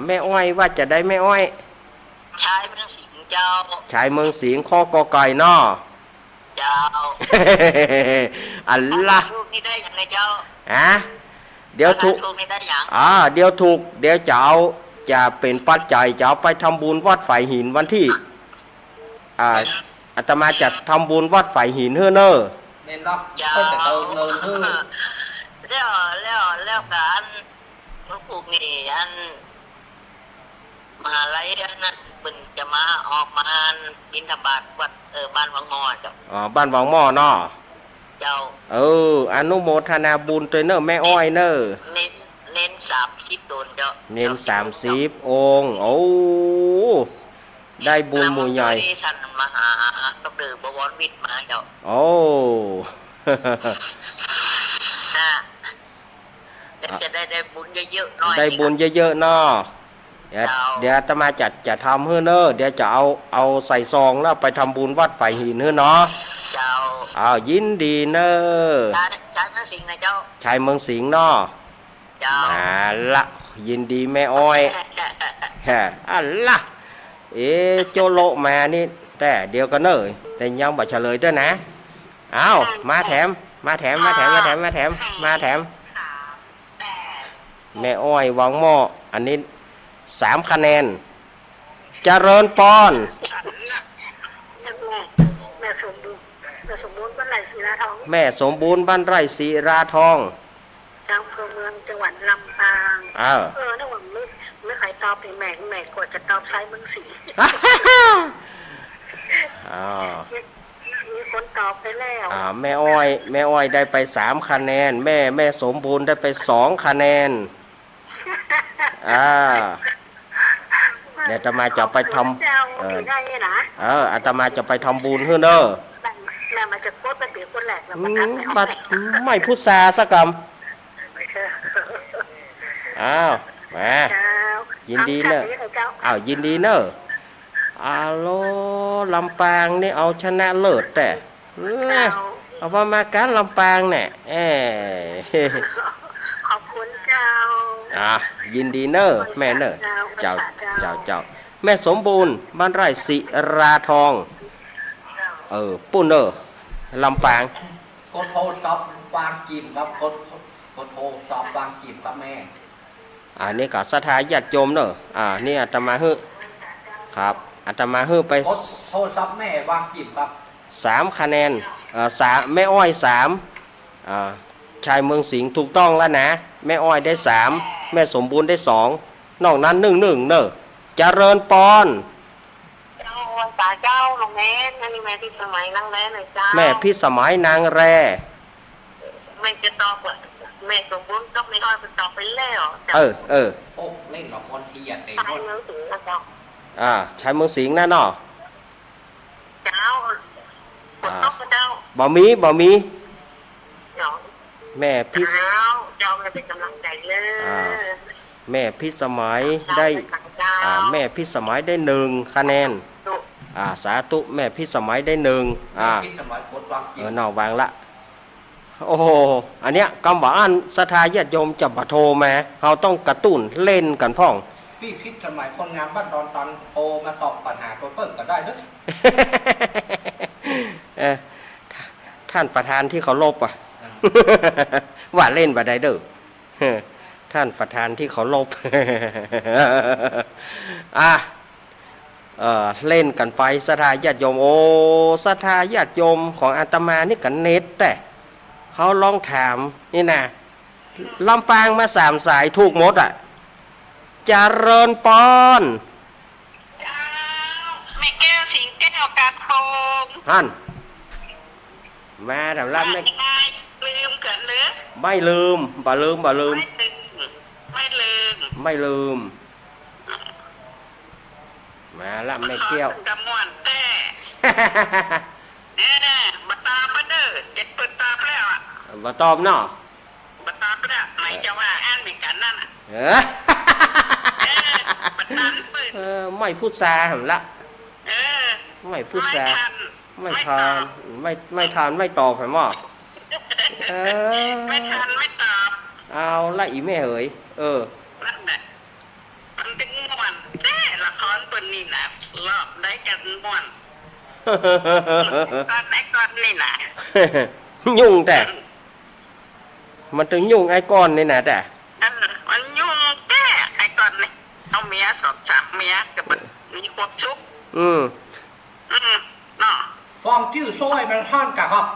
แม่อ้อยว่าจะได้แม่อ้อยชายเมืองสิงห์เจ้าชายเมืองสิงห์ข้อกอไก่นอเจ้าอัลละลูกนี่ได้อย่างไรเจ้าเดี๋ยวถูกลูกนี่ได้อย่างเดี๋ยวถูกเดี๋ยวจะเป็นปัจจัยจะเอาไปทำบุญวัดฝ่ายหินวันที่อาตมาจะทำบุญวัดฝ่ายหินเฮ้อเนอเน้นล็อกเพิ่นจะเติมเงินเฮ้อแล้วการหลวงปู่นี่อันมหาลัยอันนั้นเป็นจะมาออกมาบิณฑบาตวัดบ้านวังหม้อเจ้าบ้านวังหม้อเนาะเจ้าอนุโมทนาบุญตัวเนอแม่อ้อยเนอเน้น30 โดนเจ้าเน้น30 องค์ได้บุญหมู่ใหญ่ท่านมหาดร.บวรวิทย์มาเจ้าจะได้บุญเยอะๆหน่อยได้บุญเยอะๆเนาะเดี๋ยวอาตมาจะทำเฮ้อเนอเดี๋ยวจะเอาใส่ซองแล้วไปทำบุญวัดฝ่ายหินเฮ้อเนาะเจ้ายินดีเนอชายเมืองสิงห์นะเจ้าชายเมืองสิงห์เนาะมาละยินดีแม่อ้อยอัลละโจโลมานี่แต่เดียวกันเนอแต่ยังบ่เฉลยด้วยนะมาแถมแม่อ้อยวังหม้ออันนี้3 คะแนนเจริญปอนแม่สมบูรณ์บ้านไร่ศรีราทองแม่สมบูรณ์บ้านไร่ศรีราทองอำเภอเมืองจังหวัดลำปางระหว่างไม่ใครตอบแม่กดจะตอบชายเมืองสิงห์มีคนตอบไปแล้วแม่อ้อยได้ไป3 คะแนนแม่สมบูรณ์ได้ไป2 คะแนนเดี๋ยวอาตมาจะไปทำอาตมาจะไปทำบุญเฮ้อเนอแม่มาจะโคตรไปเปลี่ยนคนแหลกแล้วไม่พุทธาสักกรรมมายินดีเนอะยินดีเนอะโลลำปางนี่เอาชนะเลิศแต่เอามาการลำปางเนี่ยขอบคุณเจ้ายินดีเนอะแม่เนอะเจ้าแม่สมบูรณ์บ้านไร่ศรีราทองปุ่นเนอะลำปางกดโทรศัพท์วางจีบครับกดโทรศัพท์วางจีบครับแม่นี่ก็ศรัทธาญาติโยมเนอะนี่อาตมาฮึครับอาตมาฮึไปโทรศัพท์แม่วางจีบครับ3 คะแนนแม่อ้อย3ชายเมืองสิงห์ถูกต้องแล้วนะแม่อ้อยได้3แม่สมบูรณ์ได้2นอกนั้น1เนอะเจริญปอนเจ้าลงแม่นี่แม่พิสมัยนางแร่หน่อยเจ้าแม่พิสมัยนางแร่ไม่จะตอบแม่สมบูรณ์ต้องไม่อ้อยไปตอบไปแล้วเล่นละครเทียดเองชายเมืองสิงห์นะเจ้าชายเมืองสิงห์นั่นเนาะเจ้าเจ้าบ่มีแม่พิสเจ้าเป็นกำลังใจเลยแม่พิสมัยได้แม่พิสมัยได้1 คะแนนสาธุแม่พิสมัยได้1นอกวางละโอ้โหอันเนี้ยกำว่าอันศรัทธาญาติโยมจะบ่โทรมาเราต้องกระตุ้นเล่นกันพ่องพี่พิสมัยคนงามบ้านตอนโทรมาตอบปัญหาตัวเปิ้ลก็ได้ด้วยท่านประธานที่เขาลบว่าเล่นบ่ได้เด้อท่านประธานที่เขาลบเล่นกันไปศรัทธาญาติโยมศรัทธาญาติโยมของอาตมานี่กันเน็ตแต่เขาลองถามนี่นะลำปางมา3 สายถูกหมดเจริญปอนไม่แก้วสิงแก้วกระโปงฮั่นมาแต่ละไม่ลืมกันเลยไม่ลืมบ่ลืมมาละแม่แก้วกำมวนแต่บัตาบันเดอร์7 เปิดตาแล้วบัตอมเนาะบัตาไปแล้วไหนจะว่าอ่านเหมือนกันนั่นบัตาเปิดไม่พูดซาหั่นละไม่พูดซาไม่ทานไม่ตอบphảiมั้งไม่ทันไม่ตอบเอาละอีแม่เอ๋ย นี่นะรอบได้กันม่วนก่อนได้ก่อนนี่นะ ยุ่งแต่มันถึงยุ่งไอ้ก้อนนี่นะแต่ มันยุ่งแก่ไอ้ก่อนนี่เอาเมีย2-3เมียกับมันมีความสุขเนาะ ฟองจื้อซอยมันท่อนกะครับ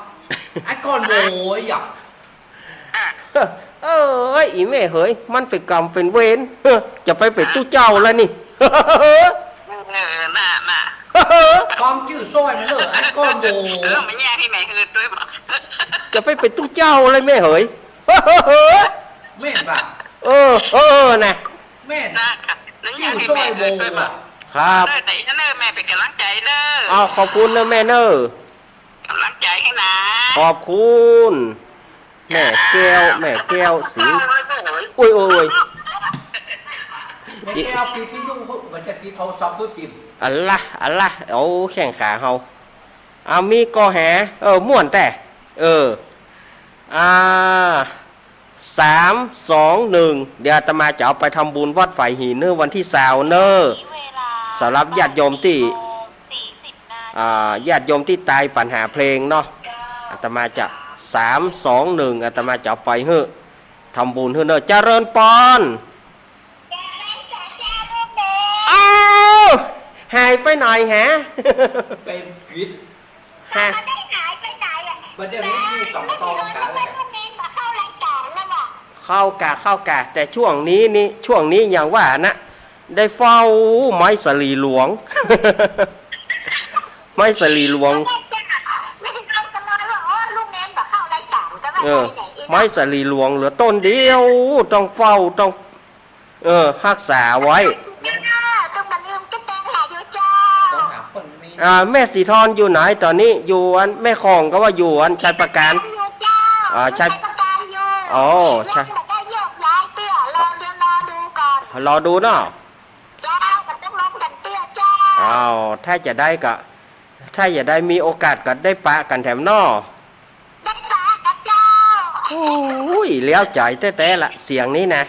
ไอ้ก้อนโวยอ่ะ เอ้ยอีแม่เฮ้ยมันเป็นกรรมเป็นเวรจะไปเป็นตู้เจ้าแล้วนี่ น่ะ ฟองจื้อซอยมันเลยไอ้ก้อนโว มันแย่ให้แม่คืนด้วยบ่ จะไปเป็นตู้เจ้าเลยแม่เฮ้ย แม่นป่ะ นะ แม่น น่ะนั่นแย่ จื้อ ให้ ซอ แม่ ยโว คืนด้วยบ่ อ่ะ ครับ แต่อีนั่นเด้อแม่เป็นกำลังใจเด้อ ขอบคุณนะแม่เนอะ กำลังใจให้นะ ขอบคุณแม่แก้วสีอุ้ย ไม่ใช่เอาปีที่ยุ่งมันจะปีโทรศัพท์เพื่อกิน อัลละเอาแข่งขาเฮาเอามีกอแหม่วนแต่3-2-1เดี๋ยวอาตมาจะเอาไปทำบุญวัดฝ่ายหินเนื้อวันที่20เนอะสำหรับญาติโยมที่ญาติโยมที่ตายปัญหาเพลงเนาะอาตมาจะ3-2-1อาตมาจะเอาไปเฮ้อทำบุญเฮ้อเนอะเจริญปอนอ้าวหายไปหน่อยฮะ เป็นกิด ฮะ ไม่ได้หายไปไหนอ่ะ มันเดี๋ยวนี้อยู่สองตองกันเลย พวกนี้มาเข้ารายการแล้วอ่ะ เข้ากะแต่ช่วงนี้อย่างว่านะได้เฝ้าไม้สลีหลวง ไม้สลีหลวง ไม่ต้องกันเลยว่าอ๋อลูกเน้นมาเข้ารายการก็ไม่ เอ ไป อ ไหนอีก ไม้สลีหลวงเหลือต้นเดียวต้องเฝ้าต้องรักษาไว้ ต้องมาลืมก็แตงหาอยู่เจ้า ต้องหาคนมี แม่สีทอนอยู่ไหนตอนนี้อยู่อันแม่คองก็ว่าอยู่อันชัยประการ อยู่เจ้า ใช่ ประการอยู่ อ๋อใช่ ยังไม่ได้โยกย้ายเตี้ยรอดูก่อน รอดูเนาะ เจ้ามันต้องลงกันเตี้ยเจ้า อ้าวถ้าจะได้มีโอกาสก็ได้ปะกันแถมนอ ได้สากับเจ้า โอ้ยเลี้ยวใจแต่ละเสียงนี้นะ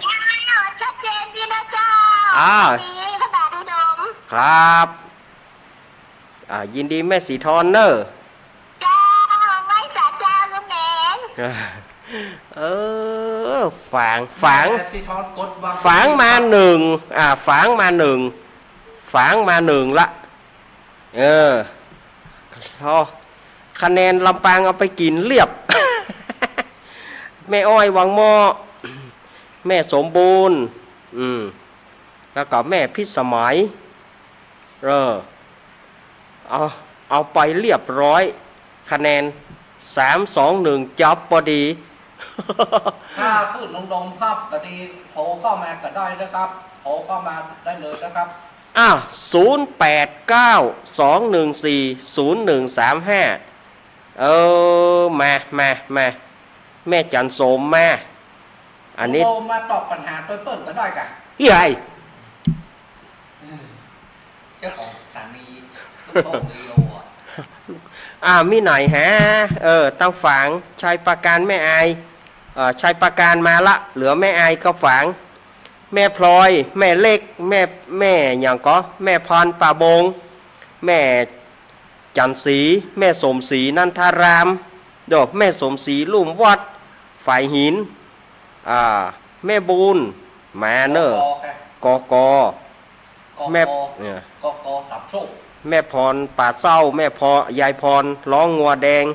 ชัดเจนดีนะเจ้า อ้าว ดีขนาดอุดม ครับยินดีแม่สีทอนเนอะ เจ้าไม่สาเจ้าลูกเน้น ฝัง ซีทอนกดวาง ฝังมาหนึ่งละพอคะแนนลำปางเอาไปกินเรียบ แม่อ้อยวังหม้อแม่สมบูรณ์แล้วก็แม่พิสมัยเอาไปเรียบร้อยคะแนน3-2-1จับพอดี ถ้าขึ้นลงดมภาพก็ดีโผล่เข้ามาก็ได้นะครับโผล่เข้ามาได้เลยนะครับ 089-214-0135มาแม่จันโสมมาอันนี้ โทรมาตอบปัญหาต้นก็ได้กัน ใหญ่ เจ้าของสถานีลูกโป่งเรียวอ่ะ มีไหนฮะตั้งฝังชายประการแม่อายชายประการมาละเหลือแม่อายก็ฝังแม่พลอยแม่เล็กแม่อย่างก็แม่พรป่าบงแม่จันสีแม่สมศรีนันทารามแม่สมศรีลุ่มวัดฝ่ายหินแม่บูนมาเนอะกแม่ตับโชค แม่พรป่าเศร้าแม่พอยายพรร้องงัวแดง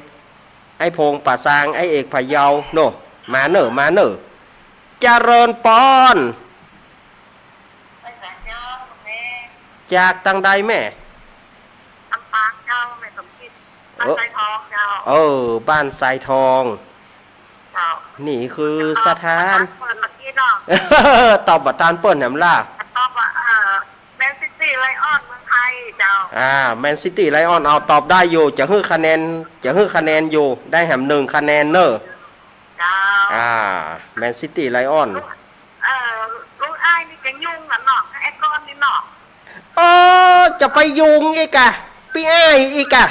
ไอ้พงป่าซางไอ้เอกพะเยาโนมาเนอะเจริญปอน ไม่สาเจ้าลูกเน้น จากตังใดแม่ ลำปางเจ้าไม่สมคิดบ้านไทยทองเจ้า บ้านทรายทอง เจ้า นี่คือสถาน เปิดเมื่อกี้เนาะ ตอบบัตรทานเปิ้นแหมล่ะ ตอบว่าแมนซิตี้ไลออนเมืองไทยเจ้า แมนซิตี้ไลออนเอาตอบได้อยู่จะฮื้อคะแนนอยู่ได้แหม1คะแนนเนอะ เจ้า แมนซิตี้ไลออน ลูกอ้ายนี่จะยุ่งกับหนอกไอ้ก้อนนี่หนอก จะไปยุงอีกอะพี่อ้ายอีกอะ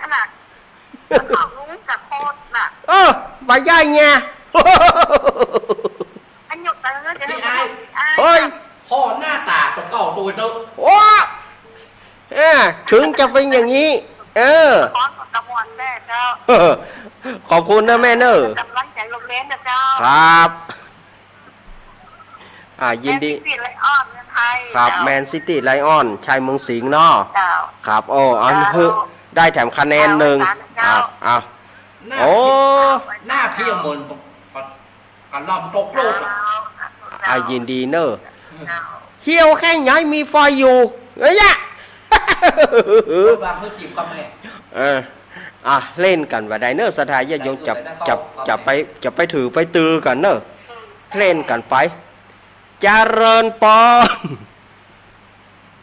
ขนาดหนอกรู้กับโคตรน่ะ ใบใหญ่เนี่ย อันหยุดแต่เรื่องจะให้ พี่ไอ้ เฮ้ย พ่อหน้าตาตัวเก่าตัวเดิม โอ้ ถึงจะเป็นอย่างนี้ ขอตะวันแม่เจ้า ขอบคุณนะแม่เนอะ กำลังใจโรงเรียนนะเจ้า ครับ ยินดี แม่ไลออนเมืองไทย ครับแมนซิตี้ไลออนชัยเมืองสิงห์เนาะ เจ้า ครับโอ้อันคือได้แถมคะแนนหนึ่งอ้าว หน้า โอ้ หน้าพี่เหมือนกันลำตกโลดอะ ยินดีเนอะเหี่ยวแค่ไหนมีไฟอยู่เอ้ยะ วางเพื่อจีบคำแม่ เล่นกันว่าไดเนอะสถานยยงจะไปถือไปตือกันเนอะเล่นกันไปเจริญปอ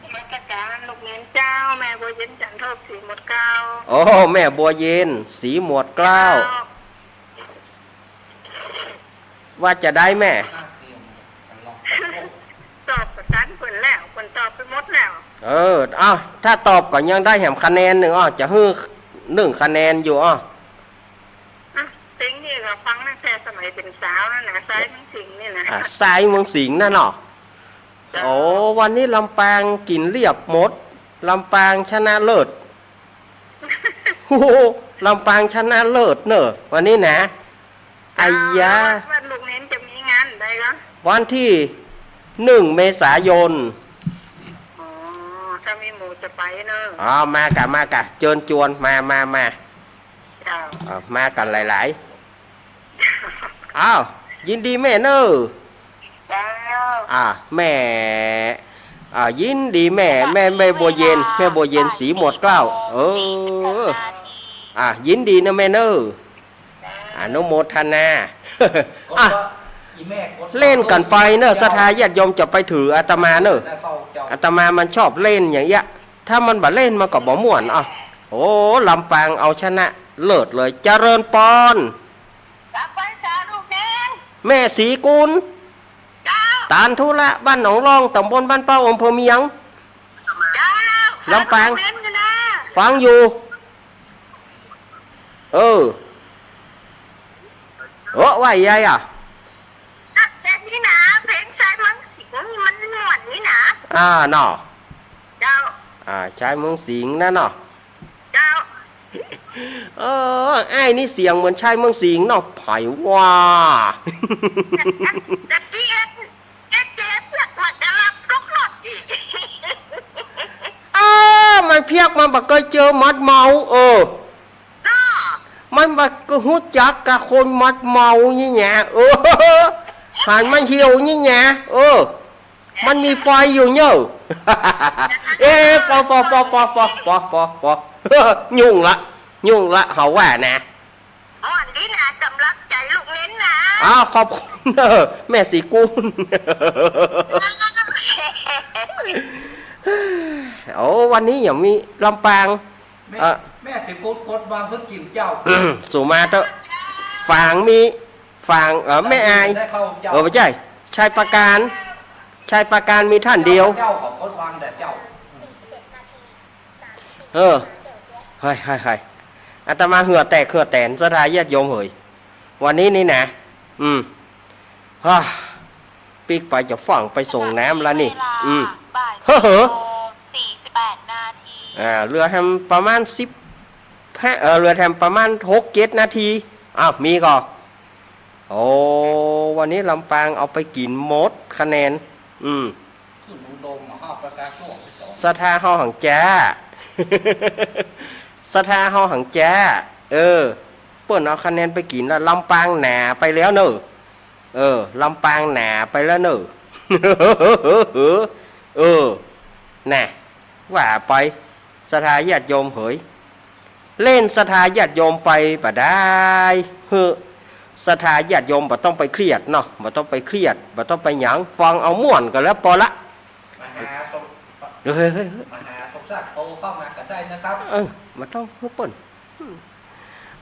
น แม่กระจานลูกเงินเจ้าแม่บัวเย็นจันทร์เทิบสีหมดเก้า โอ้แม่บัวเย็นสีหมวดเกล้าว่าจะได้แม่ หน้าพี่เหมือนกันลำตกโลด ตอบประกันผลแล้วผลตอบไปหมดแล้ว ถ้าตอบก่อนยังได้แถมคะแนนหนึ่งจะฮื้อ1 คะแนนอยู่สิงนี่ก็ฟังตั้งแต่สมัยเป็นสาวนั่นนะซ้ายทั้งสิงนี่นะ สายเมืองสิงห์นั่นเนาะโอ้วันนี้ลำปางกินเรียบหมดลำปางชนะเลิศ โอ้โหลำปางชนะเลิศเนอะวันนี้นะไอ้ยา วันลูกเน้นจะมีงานได้ก็ วันที่1 เมษายน อ๋อถ้ามีหมูจะไปเนอะ มากะเชิญจวนมา เจ้า มากันหลายๆอ้าวยินดีแม่เนอะ เจ้า แม่ยินดีแม่บัวเย็นแม่บัวเย็นสีหมวดเกล้ายินดีนะแม่เนอะอนุโมทนา กดว่าอีแม่กด เล่นกันไปเนอะสถาญาติโยมจะไปถืออาตมาเนอะ ได้เข้าเจ้า อาตมามันชอบเล่นอย่างเงี้ยถ้ามันบ่เล่นมันก็บ่ม่วนโอ้ลำปางเอาชนะเลิศเลยเจริญปอน กลับไปจ้าลูกเน้น แม่ศรีกุล เจ้า ตาลทุละบ้านหนองรองตำบลบ้านเป้าอำเภอเมียง เจ้า ลำปาง เล่นกันนะ ฟังอยู่ว่าใหญ่เจ็ดนี่นะเพลงชายมังสิงมันหนวดนี่นะ เนาะ เจ้า ชายเมืองสิงห์นะเนาะ เจ้า ไอ้นี่เสียงเหมือนชายเมืองสิงห์เนาะไผ่ว่า ตะกี้เจ๊อยากว่าจะรับลูกหลอดอีก มันเพียกมันบักเคยเจอมัดเมาน้อ มันบักก็หูจักกับคนมัดเมานี่แหละหันมันเหี่ยวนี่แหละมันมีไฟอยู่เนอะ ปอยุ่งละเขาว่านะ อ๋ออันนี้นะกำลังใจลูกเน้นนะ ขอบคุณแม่สีกุล วันนี้อย่างมีลำปาง แม่สิกดวางเพื่อจีบเจ้า สู่มาเถอะฝางแม่อาย ได้เข้าเจ้า ไม่ใช่ชายประการมีท่านเดียว เจ้าของกดวางแต่เจ้า เฮ้ยอาตมาเหือแตกสถานญาติโยมเฮ้ยวันนี้นี่นะปีกไปจะฝั่งไปส่งน้ำแล้วนี่เฮ้อ48 นาที เรือแฮมประมาณเรือแฮมประมาณ6-7 นาทีมีก่อนวันนี้ลำปางเอาไปกินหมดคะแนนขึ้นอุดมมาห้าประกาศโลกไป2 สถาเฮาหังจ้า สถาเฮาหังจ้าเปิ้นเอาคะแนนไปกินแล้วลำปางหนาไปแล้วเนอะลำปางหนาไปแล้วเนอะ น่ะว่าไปสถาญาติโยมเฮ้ยเล่นสถาญาติโยมไปบ่ได้สถาญาติโยมบ่ต้องไปเครียดเนาะบ่ต้องไปเครียดบ่ต้องไปหยังฟังเอาม่วนก็แล้วพอละมหาสมศักดิ์โตเข้ามากันได้นะครับ มันต้องเปิ้น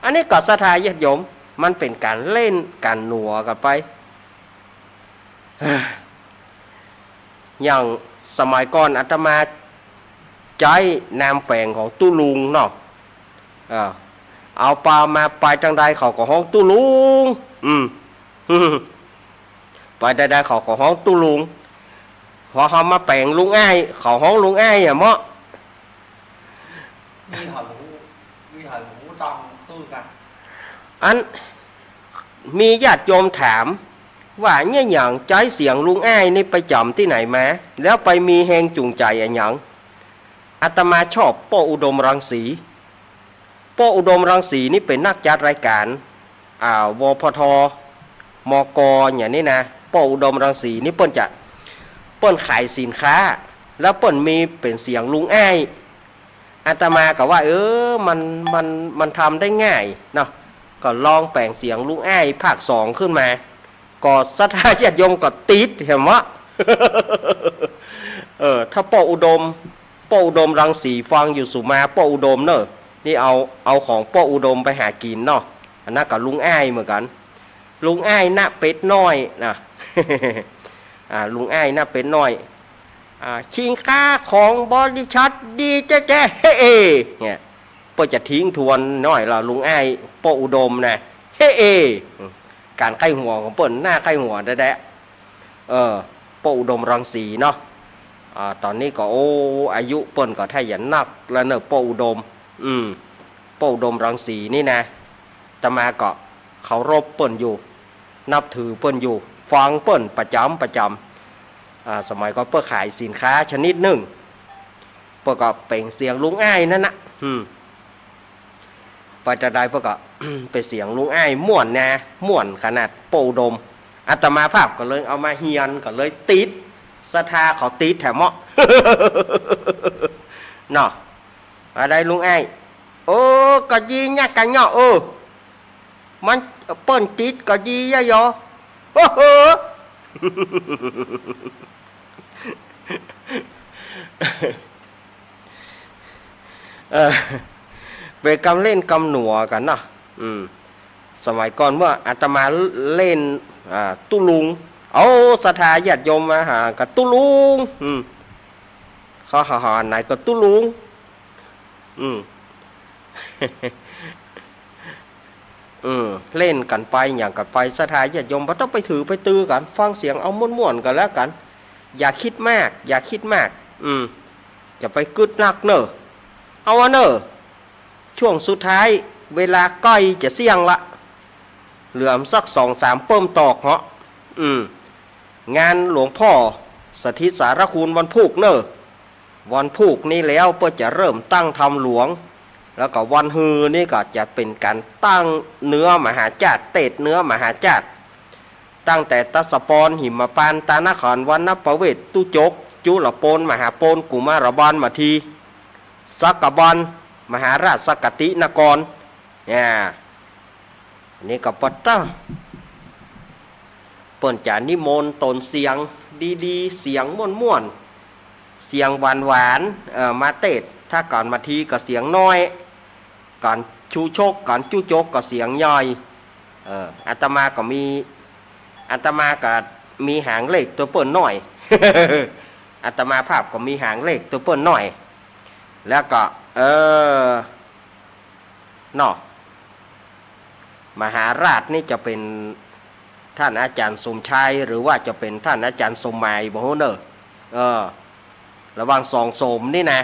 อันนี้ก็สถาญาติโยมมันเป็นการเล่นการหนัวกันไป อย่างสมัยก่อนอาตมาใจนามแฝงของตู้ลุงเนาะเอาปลามาไปจังใดเขาก็ห้องตู้ลุงไปใดๆเขาก็ห้องตู้ลุงพอเขามาแปลงลุงอ้ายเขาห้องลุงอ้ายเหมาะ มีหอยหูตองคือกัน อันมีญาติโยมถามว่าเนี่ยอย่างใจเสียงลุงอ้ายนี่ไปจำที่ไหนมาแล้วไปมีแหงจูงใจอะไรอย่างอาตมาชอบป้ออุดมรังสีป้ออุดมรังสีนี่เป็นนักจัดรายการวพทมกอย่างนี้นะป้ออุดมรังสีนี่เปิ้นจะเปิ้นขายสินค้าแล้วเปิ้นมีเป็นเสียงลุงอ้ายอาตมาก็ว่ามันทำได้ง่ายเนาะก็ลองแปลงเสียงลุงอ้ายภาค2ขึ้นมาก็ศรัทธาญาติโยมก็ติดเห็นวะ ถ้าป้ออุดมรังสีฟังอยู่สุมาป้ออุดมเนอะนี่เอาของป้ออุดมไปหากินเนาะอันนั้นกับลุงอ้ายเหมือนกันลุงอ้ายหน้าเป็ดน้อยนะ ลุงอ้ายหน้าเป็ดน้อยชิงค่าของบริษัทดีแจ๊เฮ้เนี่ยป้อจะทิ้งทวนน้อยละลุงอ้ายป้ออุดมนะเฮ้การไข้หัวของเปิ้นหน้าไข้หัวแด้ป้ออุดมรังสีเนาะตอนนี้ก็อายุเปิ้นก็ถ้าหยันนักแล้วเนอะป้ออุดมป้ออุดมรังสีนี่นะตมาก็เคารพเปิ้นอยู่นับถือเปิ้นอยู่ฟังเปิ้นประจำสมัยก็เปิ้นขายสินค้าชนิดหนึ่งเปิ้นก็เปล่งเสียงลุงอ้ายนั่นนะไปจะได้เปิ้นก็ ไปเสียงลุงอ้ายม่วนนะม่วนขนาดป้ออุดมอาตมาภาพก็เลยเอามาเฮียนก็เลยติดศรัทธาเขาติดแถมเมาะ เนาะอะไรลุงไอ้ก็ยีเนี่ยกันเนาะมันเปิ้นติดก็ยียะยอ เป็นกำเล่นกำหนัวกันเนาะสมัยก่อนเมื่ออาตมาเล่นตุลุงศรัทธาญาติโยมมาหากับตุลุงเขาหาไหนกับตุลุงเล่นกันไปอย่างกันไปศรัทธาญาติโยมบ่ต้องไปถือไปตื้อกันฟังเสียงเอาม่วนๆกันแล้วกันอย่าคิดมากอย่าไปกึดนักเนอะเอาวะเนอะช่วงสุดท้ายเวลาใกล้จะเสี่ยงละเหลือสัก2-3เปิ้มตอกเหาะงานหลวงพ่อสถิตสารคูณวันพุกเนอะวันพุกนี้แล้วเพื่อจะเริ่มตั้งธรรมหลวงแล้วก็วันฮือนี่ก็จะเป็นการตั้งเนื้อมหาจาตุเตศเนื้อมหาจาตุตั้งแต่ตัสปรหิมปานตานขรวันนประเวทตุจกจุลปนมหาปนกุมารบาลมาทีสักกบันมหาราชสกตินกรเนี่ยนี่ก็ปัตตาเปิ่นจะนิมนต์ตนเสียงดีๆเสียงม่วนๆเสียงหวานมาเตศถ้าก่อนมาทีก็เสียงน้อยก่อนชูชกก่อนจู้จกก็เสียงย่อยอาตมาก็มีหางเลขตัวเปิ่นน้อย อาตมาภาพก็มีหางเลขตัวเปิ่นน้อยแล้วก็เนาะมหาราชนี่จะเป็นท่านอาจารย์สมชายหรือว่าจะเป็นท่านอาจารย์สมหมายบ่ฮู้เนอะระหว่างสองสมนี่นะ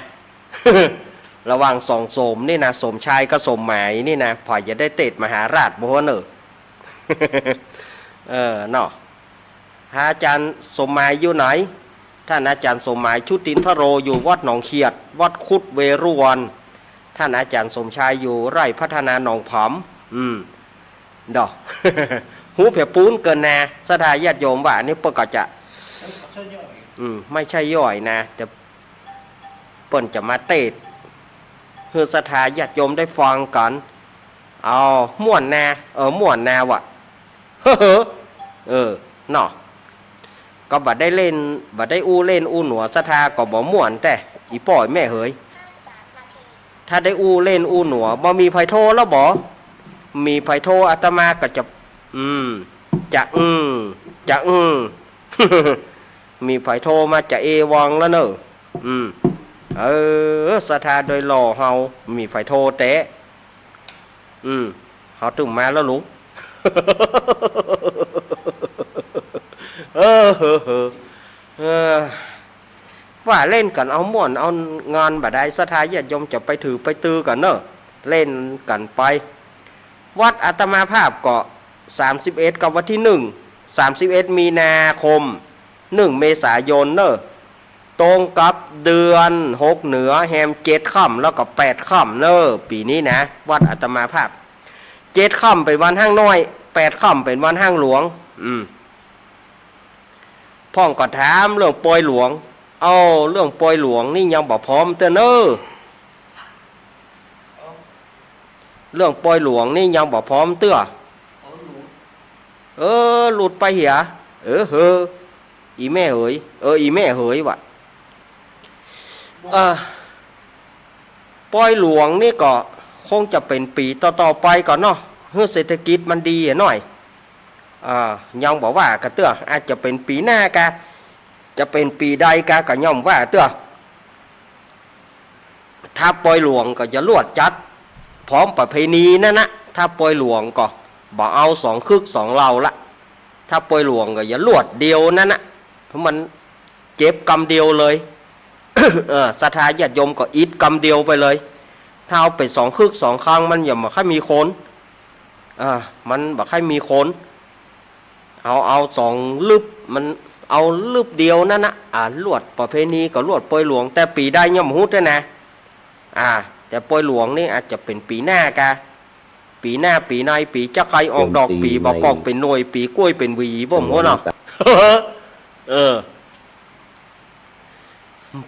ระหว่างสองสมนี่นะสมชายก็สมหมายนี่นะพอจะได้เตศมหาราชบ่ฮู้เนอะ เนาะอาจารย์สมหมายอยู่ไหนท่านอาจารย์สมหมายชุตินทโรอยู่วัดหนองเขียดวัดคุดเวรุวันท่านอาจารย์สมชายอยู่ไร่พัฒนาหนองผำดอก หูเผียปูนเกินนะศรัทธาญาติโยมว่านี่เปิ้นก็จะไม่ใช่ย่อยนะแต่เปิ้นจะมาเตศเพื่อศรัทธาญาติโยมได้ฟังกันเอาม่วนนะม่วนนะวะ เนาะก็บัดได้เล่นบัดได้อู้เล่นอู้หนัวศรัทธาก็บ่ม่วนแต่อีป่อยแม่เฮยถ้าได้อู้เล่นอู้หนัวบ่มีไผโทแล้วบ่มีไผโทอาตมาก็จะจะ มีไผโทมาจะเอวังแล้วเนอะศรัทธาโดยหล่อเฮามีไผโทแตะเฮาตึงมาแล้วลุง น ว่าเล่นกันเอาม่วนเอางานบ่ได้ศรัทธาญาติโยมจะไปถือไปตือกันเนอะเล่นกันไปวัดอาตมาภาพก็31กับวันที่31มีนาคม1เมษายนเนอะตรงกับเดือน6เหนือแฮม7ค่ำแล้วก็8ค่ำเนอะปีนี้นะวัดอาตมาภาพ7ค่ำเป็นวันห้างน้อย8ค่ำเป็นวันห้างหลวงพ่องก็ถามเรื่องปอยหลวงเอาเรื่องปอยหลวงนี่ยังบ่พร้อมเต้อเนอะเรื่องปอยหลวงนี่ยังบ่พร้อมเตื้อหลุดไปเหียอีแม่เอ๋ยอีแม่เอ๋ยวะปอยหลวงนี่ก็คงจะเป็นปีต่อไปก่อนเนาะเพื่อเศรษฐกิจมันดีหน่อยยังบอกว่ากะเตื้ออาจจะเป็นปีหน้ากะจะเป็นปีใดกะก็ย่อมว่าเตื้อถ้าปอยหลวงก็จะลวดจัดพร้อมประเพณีนั่นนะถ้าปอยหลวงก็บอกเอา2 คึก 2เหล่าละถ้าปอยหลวงก็อย่าลวดเดียวนั่นนะเพราะมันเจ็บกรรมเดียวเลยศรัทธาญาติโยมก็อิดกรรมเดียวไปเลยถ้าเอาไป2 คึก 2 ครั้งมันอย่ามาค่อยมีคนมันบอกให้มีคนเอา2 ลึบมันเอาลึบเดียวนั่นนะลวดประเพณีก็ลวดปอยหลวงแต่ปีได้ย่อมฮุดด้วยนะแต่ปอยหลวงนี่อาจจะเป็นปีหน้ากะปีหน้าปีในปีจะใครออกดอกปีบอกกอกเป็นหน่วยปีกล้วยเป็นหวีบ่มหัวเนาะ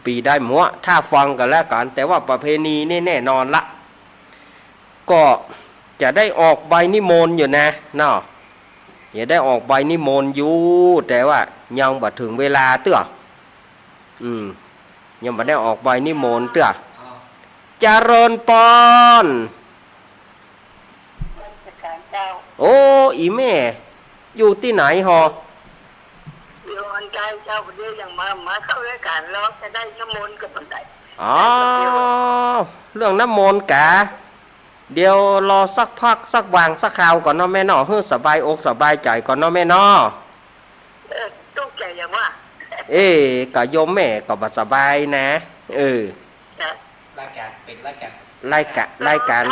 ปีได้หมัวถ้าฟังกันแล้วกันแต่ว่าประเพณีนี่แน่นอนละก็จะได้ออกใบนิมนต์อยู่นะเนาะอย่าได้ออกใบนิมนต์อยู่แต่ว่ายังบ่ถึงเวลาเตื้อยังบ่ได้ออกใบนิมนต์เตื้อเจริญปอนโอ้อีแม่อยู่ที่ไหนฮออยู่อันใจเจ้าเดียวอย่างมาเข้ารายการแล้วจะได้น้ำมนต์กับบันไดเรื่องน้ำมนต์กะเดี๋ยวรอสักพักสักวางสักคราวก่อนเนาะแม่เนาะเพื่อสบายอกสบายใจก่อนเนาะแม่เนาะตุ๊กใจอย่างว่ากะโยมแม่ก็บ่สบายนะรายการเป็นรายการรายการ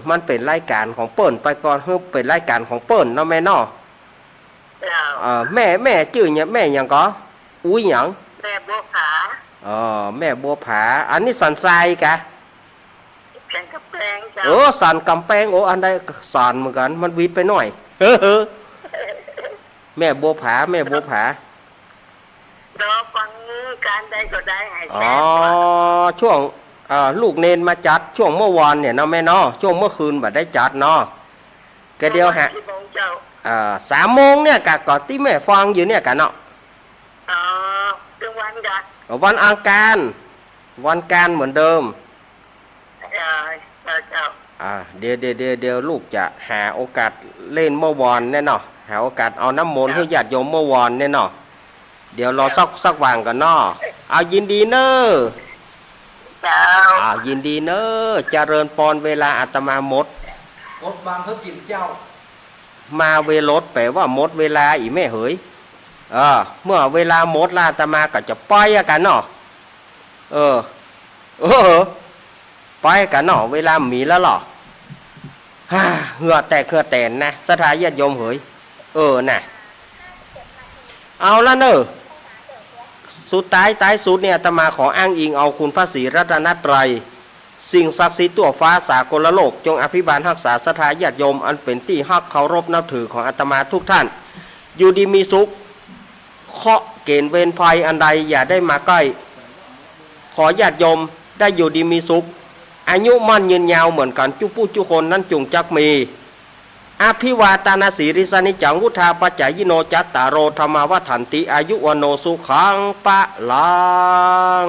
มันเป็นรายการของเปิ้นไปก่อนเพื่อเป็นรายการของเปิ้นเนาะแม่เนาะแม่ชื่อเนี่ยแม่หยังก็อุ้ยหยังแม่บัวผาแม่บัวผาอันนี้สันทรายกะสันกำแพงจ้ะสันกำแพงอันใดสันเหมือนกันมันวิดไปหน่อยแม่บัวผารอฟังการใดก็ได้ให้แม่ช่วงลูกเนนมาจัดช่วงเมื่อวานเนี่ยเนาะแม่เนาะช่วงเมื่อคืนบ่ได้จัดเนาะก็เดียวฮะ3 โมงเนี่ยกะก่อนที่แม่ฟังอยู่เนี่ยกะเนาะเป็นวันกะวันอังคารวันการเหมือนเดิมเดี๋ยวลูกจะหาโอกาสเล่นเมื่อวานแน่เนาะหาโอกาสเอาน้ำมนต์ให้ญาติโยมเมื่อวานแน่เนาะเดี๋ยวรอสักวางกันเนาะยินดีเนอะยินดีเนอะเจริญปอนเวลาอาตมาหมดกดวางเพื่อกินเจ้ามาเวลดแปลว่าหมดเวลาอีแม่เหยเมื่อเวลาหมดลาอาตมาก็จะไปกันเนาะไปกันเนาะเวลามีแล้วหรอเหือแตกเหือแตนนะศรัทธาญาติโยมเหยน่ะเอาละเนอะสุดท้ายสุดเนี่ยอาตมาขออ้างอิงเอาคุณพระศรีรัตนตรัยสิ่งศักดิ์สิทธิ์ตัวฟ้าสากลโลกจงอภิบาลรักษาศรัทธาญาติโยมอันเป็นที่ฮักเคารพนับถือของอาตมาทุกท่านอยู่ดีมีสุขเคาะเกณฑ์เวรภัยอันใดอย่าได้มาใกล้ขอญาติโยมได้อยู่ดีมีสุขอายุมั่นยืนยาวเหมือนกันจุผู้จุคนนั้นจงจักมีอภิวาตานาสีริสานิจังวุธาปัจจายโนจัตตารโรธรรมวัฏันติอายุวโนสุขังปะลัง